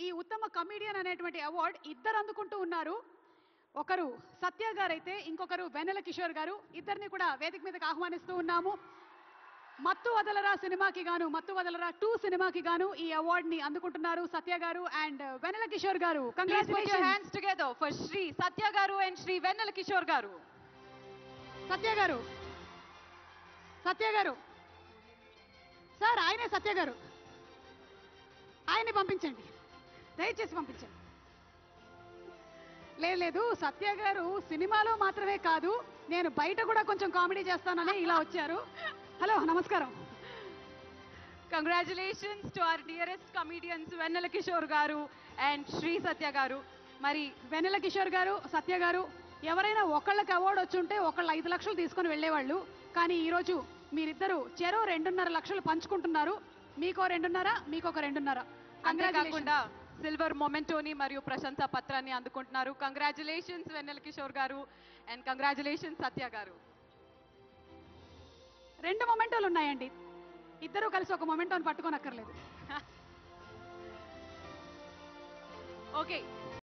ఈ ఉత్తమ కమెడియన్ అనేటువంటి అవార్డు ఇద్దరు అందుకుంటూ ఉన్నారు. ఒకరు సత్య గారు అయితే ఇంకొకరు వెన్నెల కిషోర్ గారు. ఇద్దరిని కూడా వేదిక మీదకి ఆహ్వానిస్తూ ఉన్నాము. మత్తు వదలరా సినిమాకి గాను, మత్తు వదలరా 2 సినిమాకి గాను ఈ అవార్డుని అందుకుంటున్నారు సత్య garu and Vennela Kishore garu. Congratulations. Hands together for Shri Satya garu and Shri వెన్నెల కిషోర్ గారు. సత్య గారు, సత్య గారు సార్, ఆయనే సత్య గారు, ఆయన్ని పంపించండి, దయచేసి పంపించండి. లేదు, సత్య గారు సినిమాలో మాత్రమే కాదు, నేను బయట కూడా కొంచెం కామెడీ చేస్తానని ఇలా వచ్చారు. హలో, నమస్కారం. Congratulations to our dearest comedians Vennela Kishore garu and Shri Satya గారు. మరి వెన్నెల కిషోర్ గారు, సత్య గారు ఎవరైనా ఒకళ్ళకి అవార్డు వచ్చి ఉంటే ఒకళ్ళు 5 లక్షలు తీసుకొని వెళ్ళేవాళ్ళు. కానీ ఈరోజు మీరిద్దరు చెరో 2.5 లక్షలు పంచుకుంటున్నారు. మీకో 2.5, మీకొక 2.5. అంతేకాకుండా సిల్వర్ మొమెంటోని మరియు ప్రశంసా పత్రాన్ని అందుకుంటున్నారు. Congratulations Vennela Kishore garu and congratulations సత్య గారు. 2 మొమెంటోలు ఉన్నాయండి, ఇద్దరు కలిసి ఒక మొమెంటోని పట్టుకోనక్కర్లేదు. ఓకే.